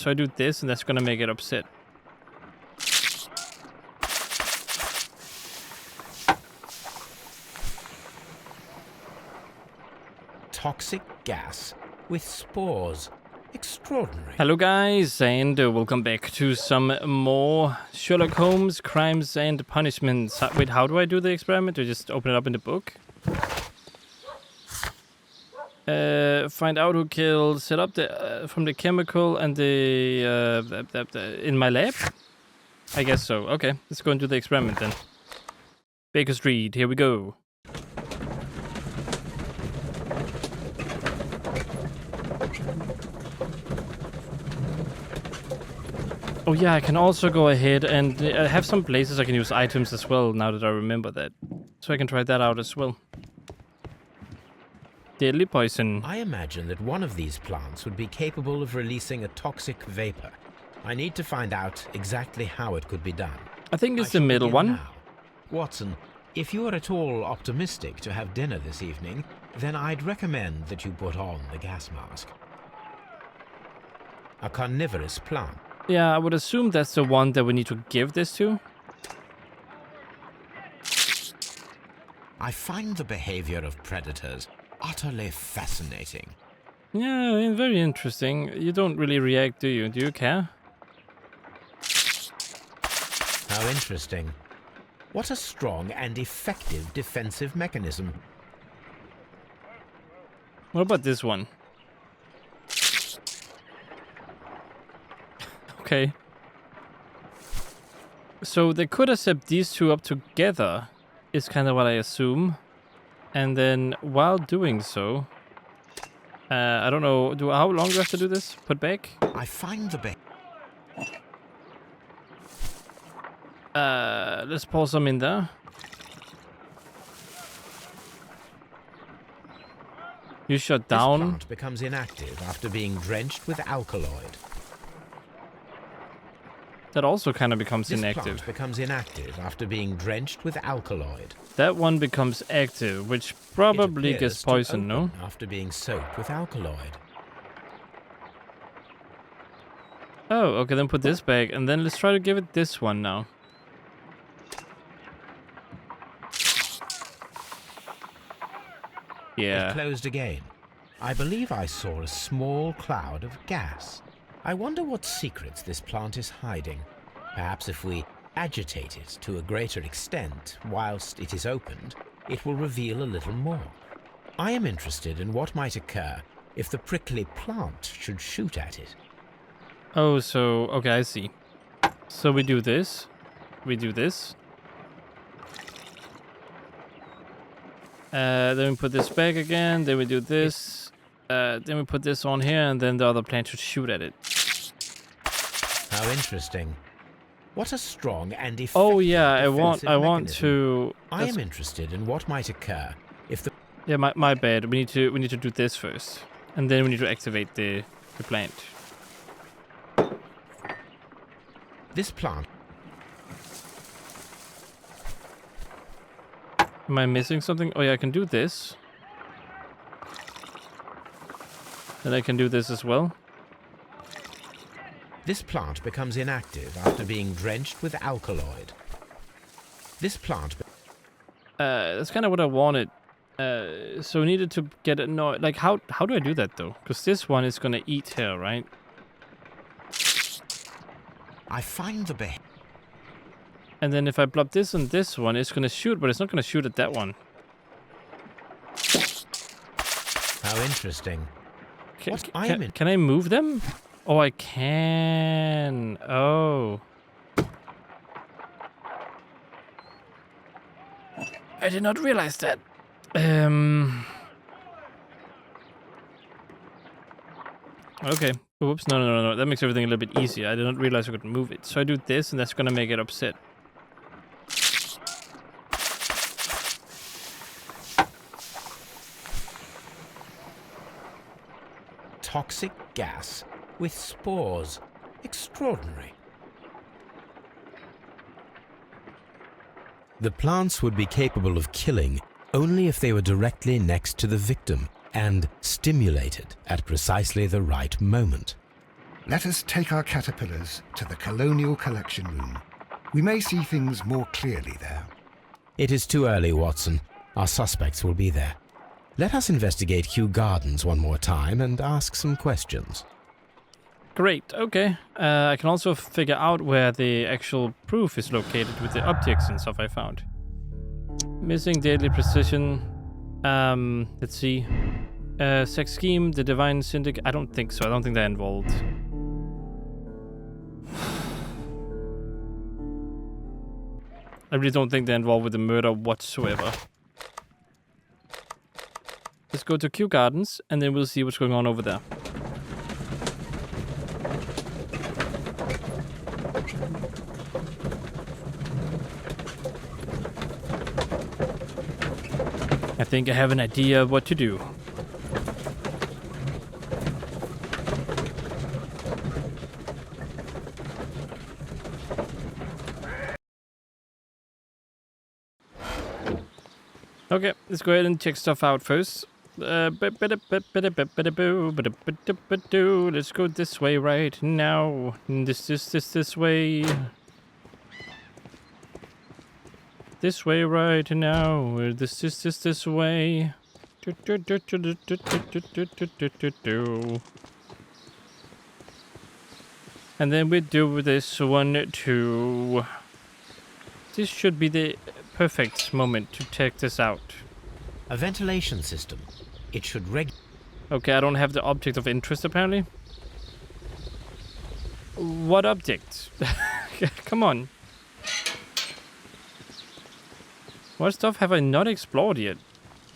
So I do this, and that's gonna make it upset. Toxic gas with spores. Extraordinary. Hello guys, and welcome back to some more Sherlock Holmes Crimes and Punishments. Wait, how do I do the experiment? Do I just open it up in the book? Find out who killed, set up the from the chemical and the in my lab? I guess so. Okay, let's go and do the experiment then. Baker Street, here we go. Oh yeah, I can also go ahead and have some places I can use items as well, now that I remember that. So I can try that out as well. Deadly poison. I imagine that one of these plants would be capable of releasing a toxic vapor. I need to find out exactly how it could be done. I think it's the middle one. Now. Watson, if you are at all optimistic to have dinner this evening, then I'd recommend that you put on the gas mask. A carnivorous plant. Yeah, I would assume that's the one that we need to give this to. I find the behavior of predators utterly fascinating. Yeah, very interesting. You don't really react, do you? Do you care? How interesting. What a strong and effective defensive mechanism. What about this one? Okay. So they could have set these two up together, is kind of what I assume. And then while doing so, I don't know, how long do I have to do this? Put back? I find the let's pour some in there. You shut down. This plant becomes inactive after being drenched with alkaloid. That also kind of becomes This inactive. plant becomes inactive after being drenched with alkaloid. That one becomes active, which probably gets poisoned, no? After being soaked with alkaloid. Oh, okay, then put this back, and then let's try to give it this one now. Yeah. It closed again. I believe I saw a small cloud of gas. I wonder what secrets this plant is hiding. Perhaps if we agitate it to a greater extent whilst it is opened, it will reveal a little more. I am interested in what might occur if the prickly plant should shoot at it. Oh, so, okay, I see. So we do this. We do this. Then we put this back again. Then we do this. Then we put this on here, and then the other plant should shoot at it. How interesting. What a strong and effective Oh yeah, I want mechanism. to. I am interested in what might occur if the Yeah, my bad. We need to do this first, and then we need to activate the plant. this plant. Am I missing something? Oh yeah, I can do this. Then I can do this as well. This plant becomes inactive after being drenched with alkaloid. This plant. That's kind of what I wanted. So we needed to get it. No, like how do I do that though? Because this one is gonna eat here, right? I find the behavior. And then if I plop this on this one, it's gonna shoot, but it's not gonna shoot at that one. How interesting. Can I move them? Oh, I can. Oh. I did not realize that. Okay. Oops. No. That makes everything a little bit easier. I did not realize I could move it. So I do this, and that's gonna make it upset. Toxic gas with spores. Extraordinary. The plants would be capable of killing only if they were directly next to the victim and stimulated at precisely the right moment. Let us take our caterpillars to the Colonial Collection Room. We may see things more clearly there. It is too early, Watson. Our suspects will be there. Let us investigate Kew Gardens one more time and ask some questions. Great, okay. I can also figure out where the actual proof is located with the objects and stuff I found. Missing deadly precision. Let's see. Sex scheme, the divine syndicate. I don't think so. I don't think they're involved. I really don't think they're involved with the murder whatsoever. Let's go to Kew Gardens, and then we'll see what's going on over there. I think I have an idea of what to do. Okay, let's go ahead and check stuff out first. Let's go this way right now. This way. This way right now. This way. And then we do this one too. This should be the perfect moment to check this out. A ventilation system. It should Okay, I don't have the object of interest apparently. What object? Come on. What stuff have I not explored yet?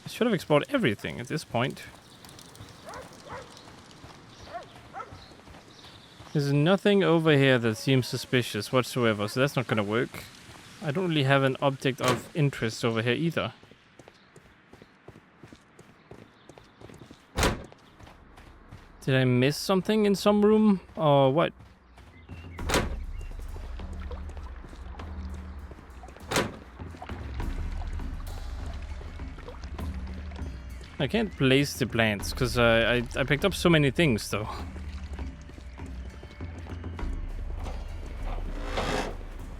I should have explored everything at this point. There's nothing over here that seems suspicious whatsoever, so that's not gonna work. I don't really have an object of interest over here either. Did I miss something in some room or what? I can't place the plants because I picked up so many things though.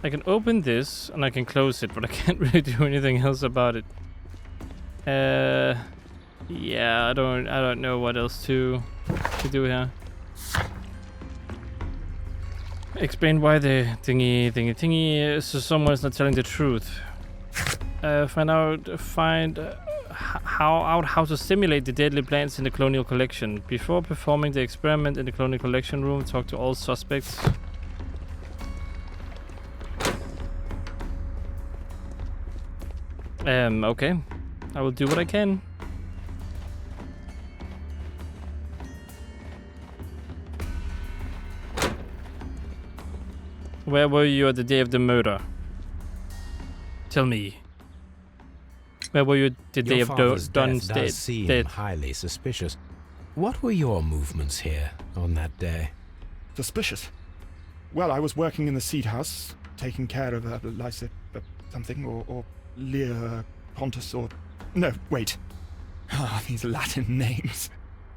I can open this and I can close it, but I can't really do anything else about it. Yeah, I don't know what else to do here. Explain why the thingy. So someone's not telling the truth. Find out how to simulate the deadly plants in the Colonial Collection. Before performing the experiment in the Colonial Collection room, talk to all suspects. Okay. I will do what I can. Where were you at the day of the murder? Tell me. Where were you the day of Don's death? Does seem highly suspicious. What were your movements here on that day? Suspicious? Well, I was working in the seed house, taking care of Lysa something, or Lear Pontus, or... No, wait. Ah, these Latin names.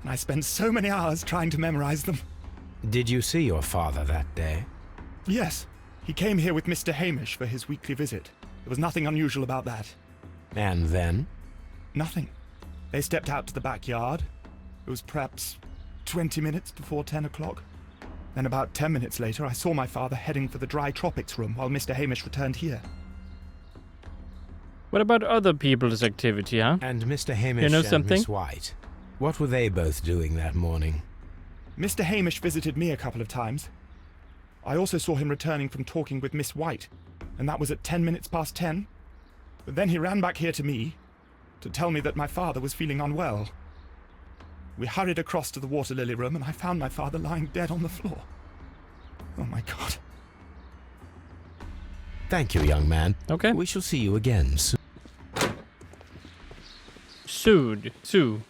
And I spent so many hours trying to memorize them. Did you see your father that day? Yes. He came here with Mr. Hamish for his weekly visit. There was nothing unusual about that. And then? Nothing. They stepped out to the backyard. It was perhaps 20 minutes before 10 o'clock. Then about 10 minutes later, I saw my father heading for the dry tropics room while Mr. Hamish returned here. What about other people's activity, huh? And Mr. Hamish and Miss White? What were they both doing that morning? Mr. Hamish visited me a couple of times. I also saw him returning from talking with Miss White, and that was at 10 minutes past 10. But then he ran back here to me to tell me that my father was feeling unwell. We hurried across to the water lily room, and I found my father lying dead on the floor. Oh my God. Thank you, young man. Okay. We shall see you again soon. Sue.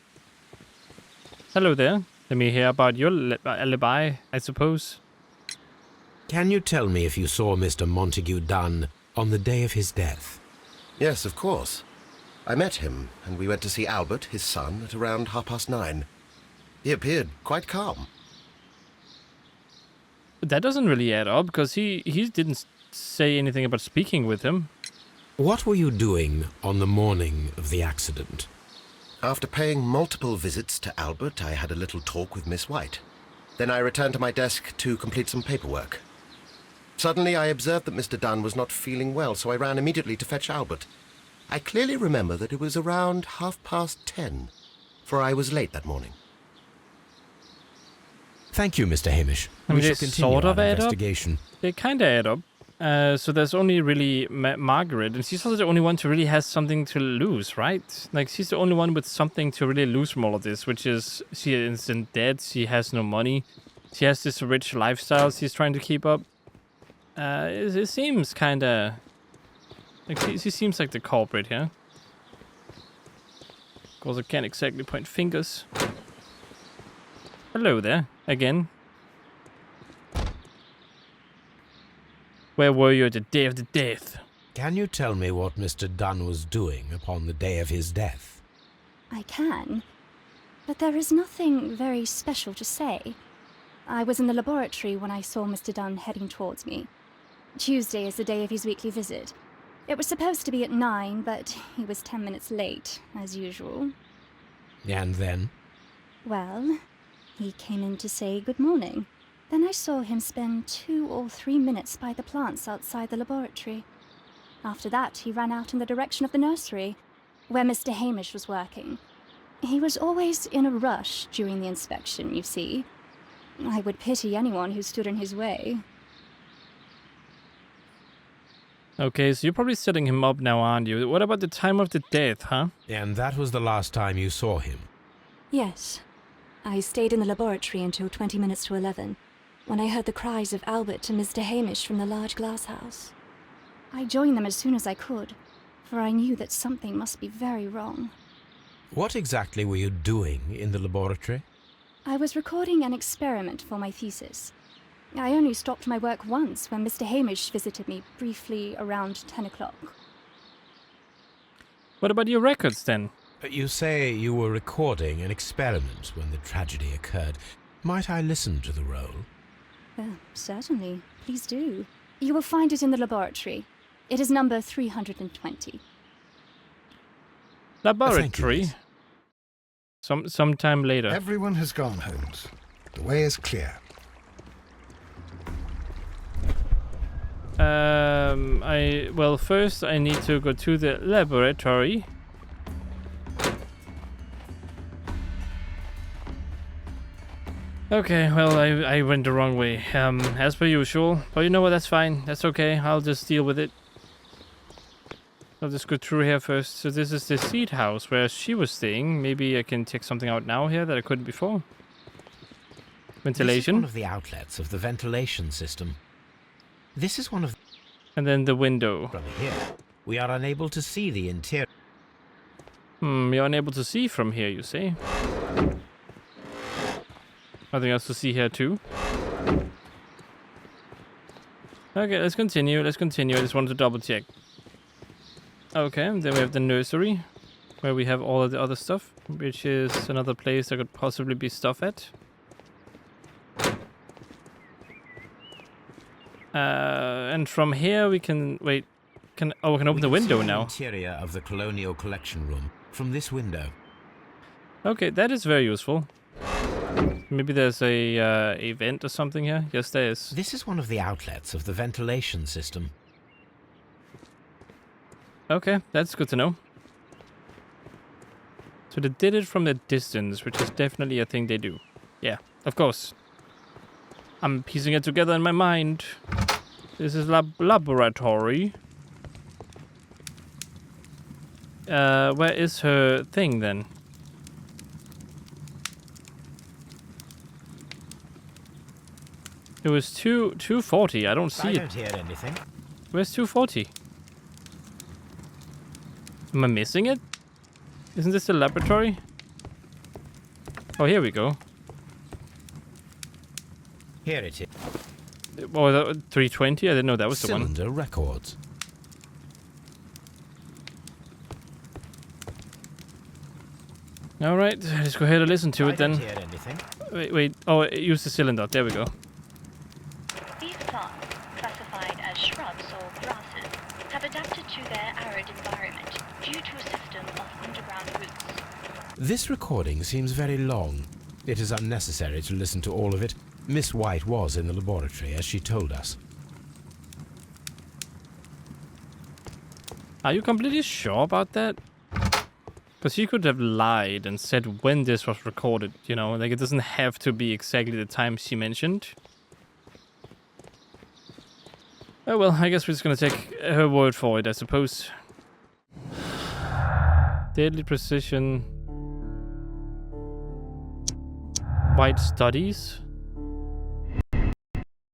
Hello there. Let me hear about your alibi, I suppose. Can you tell me if you saw Mr. Montague Dunn on the day of his death? Yes, of course. I met him, and we went to see Albert, his son, at around 9:30. He appeared quite calm. That doesn't really add up, because he didn't say anything about speaking with him. What were you doing on the morning of the accident? After paying multiple visits to Albert, I had a little talk with Miss White. Then I returned to my desk to complete some paperwork. Suddenly I observed that Mr. Dunn was not feeling well, so I ran immediately to fetch Albert. I clearly remember that it was around 10:30, for I was late that morning. Thank you, Mr. Hamish. I mean, We shall they continue sort of our add up. investigation. They kind of add up. So there's only really Margaret, and she's also the only one who really has something to lose, right? Like, she's the only one with something to really lose from all of this, which is she is in debt, she has no money, she has this rich lifestyle she's trying to keep up. It seems kind of like she seems like the culprit here. Of course, I can't exactly point fingers. Hello there, again. Where were you at the day of the death? Can you tell me what Mr. Dunn was doing upon the day of his death? I can, but there is nothing very special to say. I was in the laboratory when I saw Mr. Dunn heading towards me. Tuesday is the day of his weekly visit. It was supposed to be at 9, but he was 10 minutes late, as usual. And then? Well, he came in to say good morning. Then I saw him spend 2 or 3 minutes by the plants outside the laboratory. After that, he ran out in the direction of the nursery, where Mr. Hamish was working. He was always in a rush during the inspection, you see. I would pity anyone who stood in his way. Okay, so you're probably setting him up now, aren't you? What about the time of the death, huh? And that was the last time you saw him? Yes. I stayed in the laboratory until 20 minutes to 11, when I heard the cries of Albert and Mr. Hamish from the large glass house. I joined them as soon as I could, for I knew that something must be very wrong. What exactly were you doing in the laboratory? I was recording an experiment for my thesis. I only stopped my work once when Mr. Hamish visited me briefly around 10 o'clock. What about your records then? You say you were recording an experiment when the tragedy occurred. Might I listen to the roll? Certainly. Please do. You will find it in the laboratory. It is number 320. Laboratory? Thank you, Sometime later. Everyone has gone, Holmes. The way is clear. Well, first I need to go to the laboratory. Okay, well, I went the wrong way, as per usual. But you know what, that's fine. That's okay, I'll just deal with it. I'll just go through here first. So this is the seed house where she was staying. Maybe I can check something out now here that I couldn't before. Ventilation. This is one of the outlets of the ventilation system. This is one of... And then the window. From here, we are unable to see the interior. You're unable to see from here, you say? Nothing else to see here too. Okay, let's continue. I just wanted to double check. Okay, then we have the nursery, where we have all of the other stuff, which is another place there could possibly be stuff at. And from here we can we can open the window now. Interior of the Colonial Collection Room from this window. Okay, that is very useful. Maybe there's a vent or something here. Yes, there is. This is one of the outlets of the ventilation system. Okay, that's good to know. So they did it from the distance, which is definitely a thing they do. Yeah, of course. I'm piecing it together in my mind. This is laboratory. Where is her thing then? It was 240. I don't see I it. don't hear anything. Where's 240? Am I missing it? Isn't this the laboratory? Oh, here we go. Here it is. Oh, that 320? I didn't know that was the one. Cylinder records. Alright, let's go ahead and listen to it then. I don't hear anything. Wait. Oh, use the cylinder. There we go. These plants, classified as shrubs or grasses, have adapted to their arid environment due to a system of underground roots. This recording seems very long. It is unnecessary to listen to all of it. Miss White was in the laboratory, as she told us. Are you completely sure about that? Because she could have lied and said when this was recorded, you know, like it doesn't have to be exactly the time she mentioned. Oh well, I guess we're just gonna take her word for it, I suppose. Deadly precision. White studies.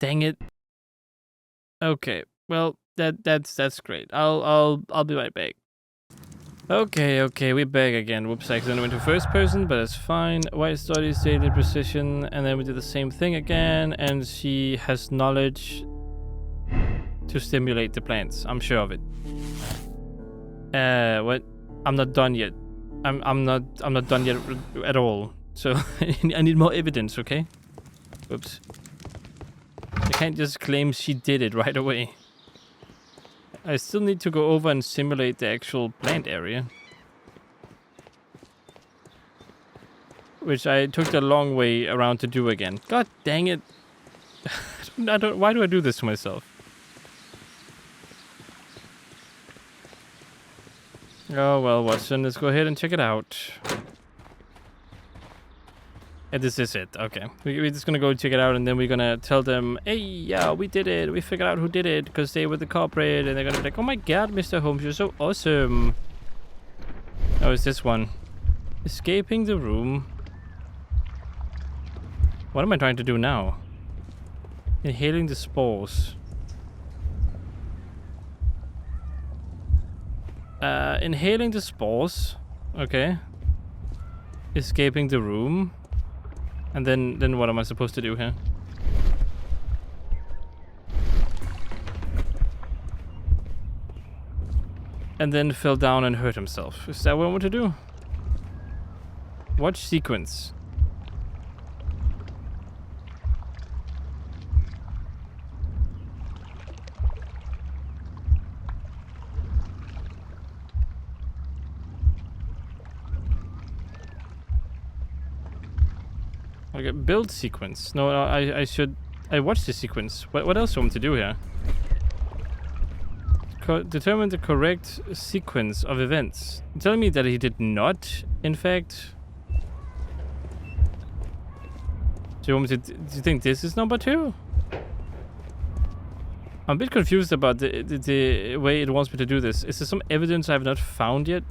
Dang it. Okay, well that's great. I'll be right back. Okay, we're back again. Whoops, I accidentally went to first person, but it's fine. White studies, deadly precision, and then we did the same thing again, and she has knowledge to stimulate the plants. I'm sure of it. What? I'm not done yet. I'm not done yet at all. So I need more evidence, okay? Oops. I can't just claim she did it right away. I still need to go over and simulate the actual plant area. Which I took the long way around to do again. God dang it. Why do I do this to myself? Oh well, Watson, let's go ahead and check it out. And this is it. Okay, we're just gonna go check it out, and then we're gonna tell them, hey, yeah, we did it. We figured out who did it, because they were the culprit, and they're gonna be like, oh my god, Mr. Holmes, you're so awesome. Oh, it's this one. Escaping the room. What am I trying to do now? Inhaling the spores. Inhaling the spores. Okay. Escaping the room. And then what am I supposed to do here? And then fell down and hurt himself. Is that what I want to do? Watch sequence. Okay, build sequence. No, I watched the sequence. What else do I want to do here? Determine the correct sequence of events. You're telling me that he did not, in fact. Do you think this is number 2? I'm a bit confused about the way it wants me to do this. Is there some evidence I have not found yet?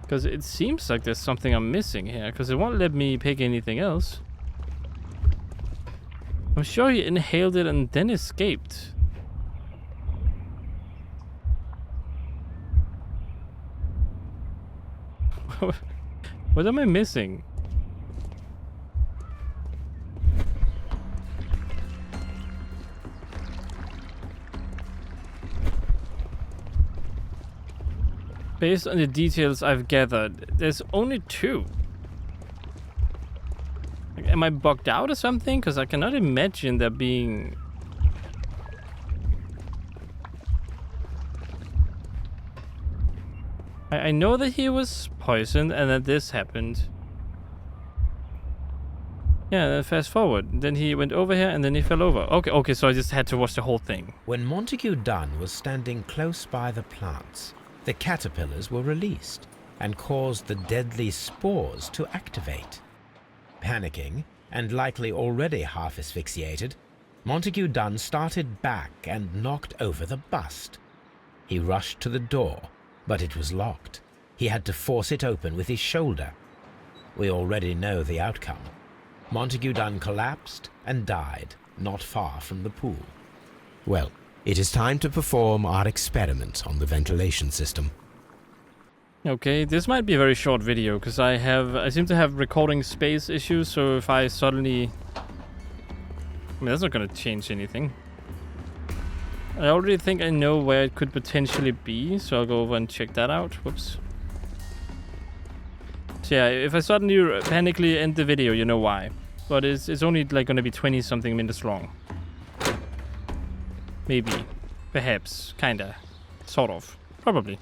Because it seems like there's something I'm missing here, because it won't let me pick anything else. I'm sure he inhaled it and then escaped. What am I missing? Based on the details I've gathered, there's only 2. Like, am I bugged out or something? Because I cannot imagine there being... I know that he was poisoned and that this happened. Yeah, then fast forward. Then he went over here and then he fell over. Okay, so I just had to watch the whole thing. When Montague Dunn was standing close by the plants, the caterpillars were released and caused the deadly spores to activate. Panicking, and likely already half asphyxiated, Montague Dunn started back and knocked over the bust. He rushed to the door, but it was locked. He had to force it open with his shoulder. We already know the outcome. Montague Dunn collapsed and died not far from the pool. Well, it is time to perform our experiment on the ventilation system. Okay, this might be a very short video because I seem to have recording space issues, so if I suddenly... I mean, that's not gonna change anything. I already think I know where it could potentially be, so I'll go over and check that out. Whoops. So yeah, if I suddenly panically end the video, you know why. but it's only like gonna be 20 something minutes long. Maybe, perhaps, kinda, sort of, probably.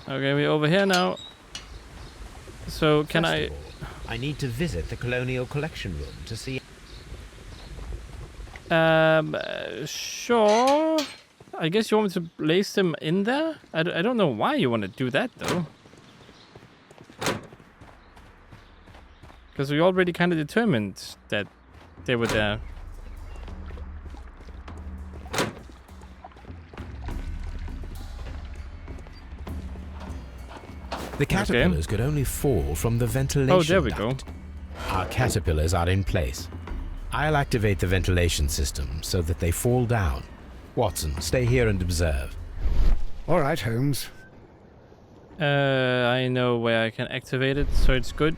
Okay, we're over here now. So can First of all, I need to visit the Colonial Collection Room to see. Sure. I guess you want me to place them in there? I don't know why you want to do that, though. Because we already kind of determined that they were there. The caterpillars could only fall from the ventilation Oh, there we duct. go. Our caterpillars are in place. I'll activate the ventilation system so that they fall down. Watson, stay here and observe. All right, Holmes. I know where I can activate it, so it's good.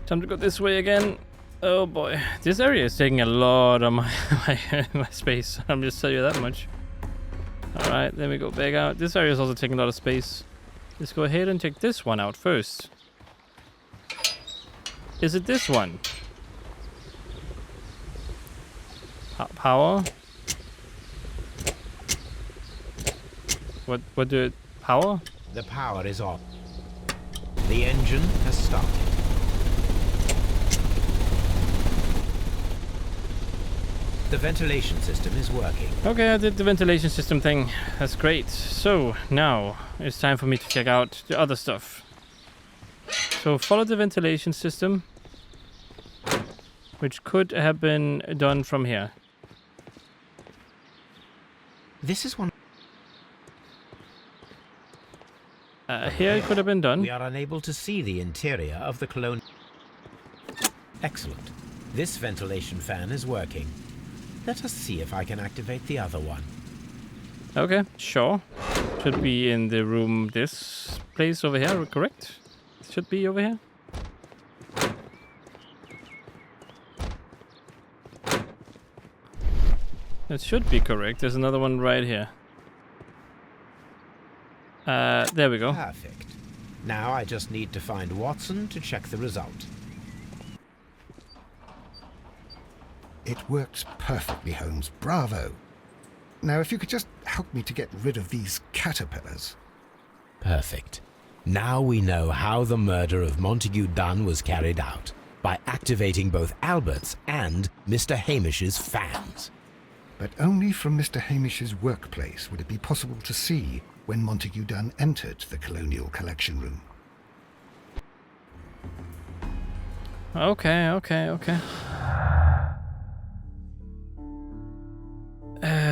Time to go this way again. Oh boy, this area is taking a lot of my my space. I'm just telling you that much. All right, then we go back out. This area is also taking a lot of space. Let's go ahead and check this one out first. Is it this one? Power? What do it? Power? The power is off. The engine has started. The ventilation system is working. Okay, I did the ventilation system thing. That's great. So, now it's time for me to check out the other stuff. So, follow the ventilation system, which could have been done from here. This is one. Here it could have been done. We are unable to see the interior of the colonial. Excellent. This ventilation fan is working. Let us see if I can activate the other one. Okay, sure. Should be in the room, this place over here, correct? Should be over here. That should be correct. There's another one right here. There we go. Perfect. Now I just need to find Watson to check the result. It works perfectly, Holmes. Bravo. Now, if you could just help me to get rid of these caterpillars. Perfect. Now we know how the murder of Montague Dunn was carried out, by activating both Albert's and Mr. Hamish's fans. But only from Mr. Hamish's workplace would it be possible to see when Montague Dunn entered the Colonial Collection Room. Okay.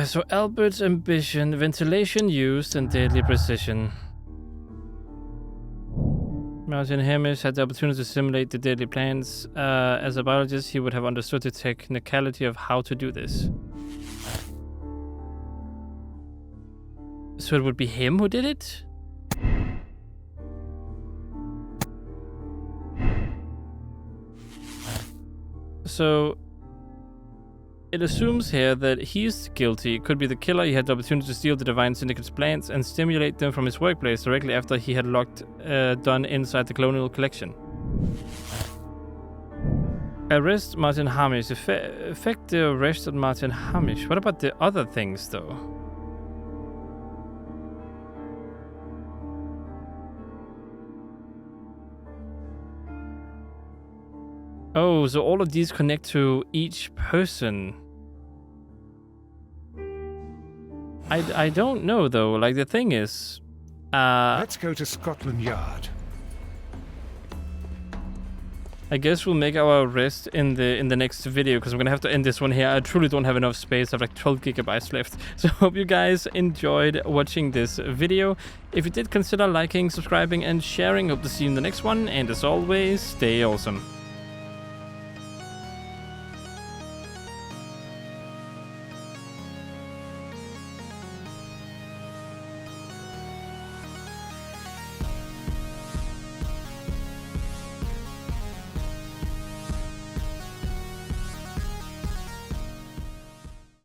So Albert's ambition, ventilation used, and deadly precision. Martin Hamish had the opportunity to simulate the deadly plans. As a biologist, he would have understood the technicality of how to do this. So it would be him who did it? So it assumes here that he's guilty, could be the killer. He had the opportunity to steal the Divine Syndicate's plans and stimulate them from his workplace directly after he had locked Dunn inside the Colonial Collection. Arrest Martin Hamish. Effect the arrest of Martin Hamish. What about the other things, though? Oh, so all of these connect to each person. I don't know, though. Like, the thing is... Let's go to Scotland Yard. I guess we'll make our arrest in the next video, because I'm gonna have to end this one here. I truly don't have enough space. I have like 12 gigabytes left. So I hope you guys enjoyed watching this video. If you did, consider liking, subscribing, and sharing. Hope to see you in the next one. And as always, stay awesome.